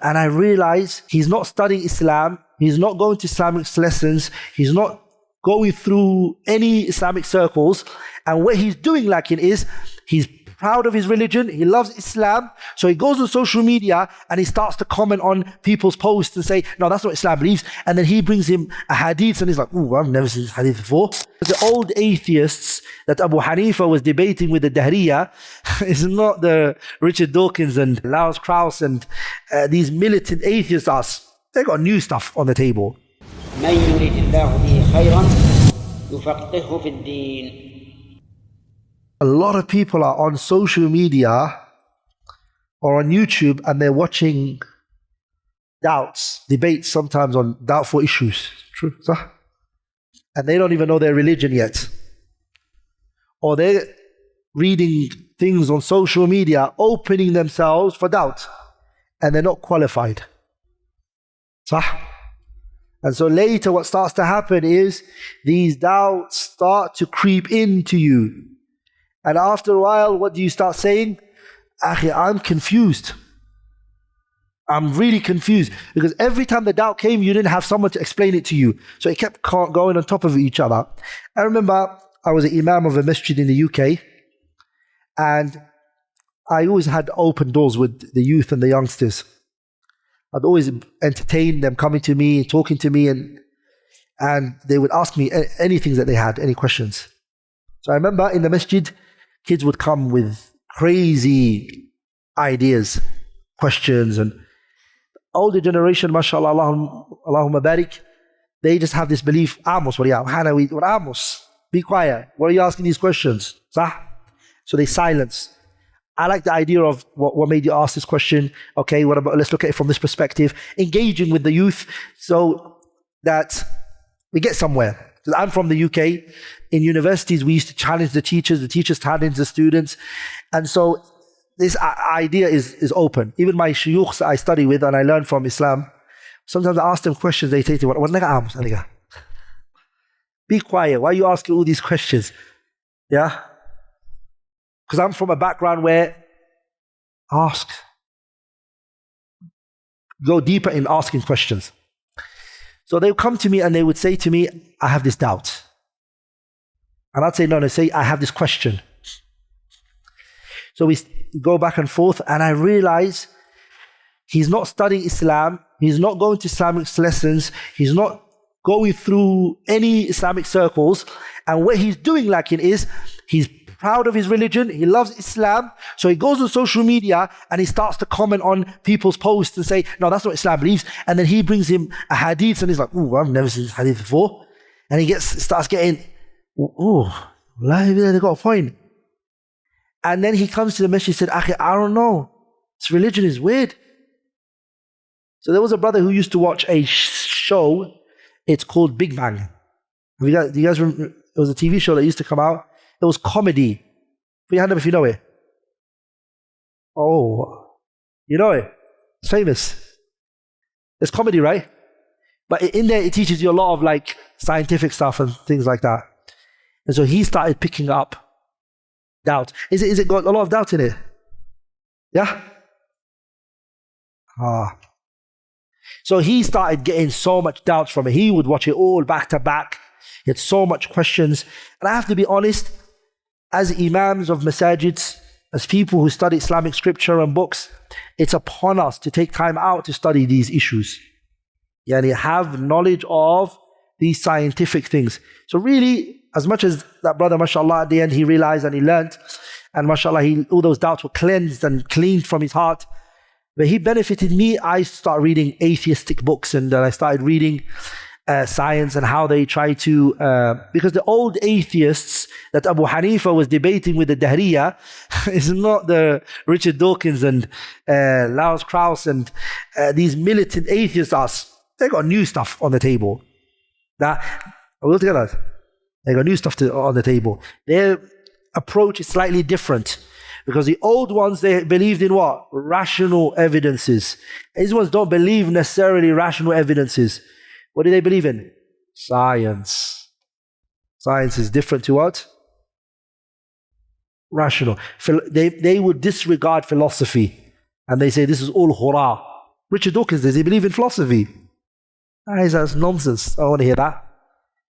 And I realize he's not studying Islam, he's not going to Islamic lessons, he's not going through any Islamic circles. And what he's doing lacking is, he's proud of his religion, he loves Islam, so he goes on social media and he starts to comment on people's posts and say, no, that's not what Islam believes. And then he brings him a hadith and he's like, oh, I've never seen this hadith before. The old atheists that Abu Hanifa was debating with the Dahriya is not the Richard Dawkins and Lawrence Krauss and these militant atheists are. They got new stuff on the table. من يريد الله به خيرا يفقهه في الدين. A lot of people are on social media or on YouTube and they're watching debates sometimes on doubtful issues. True, sir? And they don't even know their religion yet. Or they're reading things on social media, opening themselves for doubt, and they're not qualified. Sah? And so later what starts to happen is these doubts start to creep into you. And after a while, what do you start saying? Akhi, I'm confused. I'm really confused. Because every time the doubt came, you didn't have someone to explain it to you. So it kept going on top of each other. I remember I was an imam of a masjid in the UK. And I always had open doors with the youth and the youngsters. I'd always entertain them coming to me, talking to me, and they would ask me anything that they had, any questions. So I remember in the masjid, kids would come with crazy ideas, questions, and older generation, mashallah, Allahumma barik, they just have this belief, Amos, what Amos? Be quiet. What are you asking these questions? Sah? So they silence. I like the idea of what made you ask this question. Okay, what about, let's look at it from this perspective. Engaging with the youth so that we get somewhere. I'm from the UK. In universities, we used to challenge the teachers challenge the students. And so this idea is open. Even my shuyukhs I study with and I learn from Islam, sometimes I ask them questions, they say to me, be quiet, why are you asking all these questions? Yeah? Because I'm from a background where ask. Go deeper in asking questions. So they would come to me and they would say to me, I have this doubt. And I'd say, no, say, I have this question. So we go back and forth and I realize he's not studying Islam, he's not going to Islamic lessons, he's not going through any Islamic circles. And what he's doing lacking is, he's proud of his religion, he loves Islam, so he goes on social media and he starts to comment on people's posts and say, no, that's not what Islam believes. And then he brings him a hadith and he's like, oh, I've never seen this hadith before. And he starts getting, oh, they got a point. And then he comes to the masjid and said, Akhi, I don't know, this religion is weird. So there was a brother who used to watch a show, it's called Big Bang. Do you guys remember? It was a TV show that used to come out. It was comedy. Put your hand up if you know it. Oh, you know it. It's famous. It's comedy, right? But in there, it teaches you a lot of like scientific stuff and things like that. And so he started picking up doubt. Is it got a lot of doubt in it? Yeah? So he started getting so much doubts from it. He would watch it all back to back. He had so much questions. And I have to be honest, as imams of masajids, as people who study Islamic scripture and books, it's upon us to take time out to study these issues. Yani have knowledge of these scientific things. So really, as much as that brother, mashallah, at the end he realized and he learnt, and mashallah, all those doubts were cleansed and cleaned from his heart, but he benefited me. I started reading atheistic books and I started reading science and how they try to, because the old atheists that Abu Hanifa was debating with the Dahriya is not the Richard Dawkins and Lawrence Krauss and these militant atheists are. They got new stuff on the table. Are we all together? They got new stuff on the table. Their approach is slightly different. Because the old ones, they believed in what? Rational evidences. These ones don't believe necessarily rational evidences. What do they believe in? Science. Science is different to what? Rational. They would disregard philosophy. And they say this is all hurrah. Richard Dawkins, does he believe in philosophy? That's nonsense. I don't want to hear that.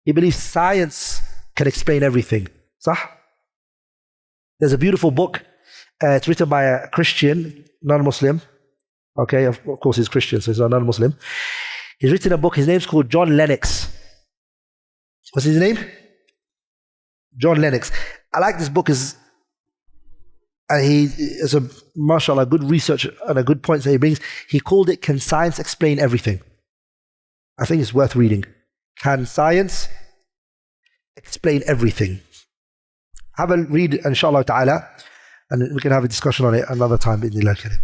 He believes science can explain everything. Sah? There's a beautiful book. It's written by a Christian, non-Muslim. Okay, of course he's Christian, so he's a non-Muslim. He's written a book. His name's called John Lennox. What's his name? John Lennox. I like this book. And he is a, mashallah, good research and a good point that he brings. He called it, Can Science Explain Everything? I think it's worth reading. Can science explain everything? Have a read, inshallah ta'ala, and we can have a discussion on it another time, bi'idhnillah.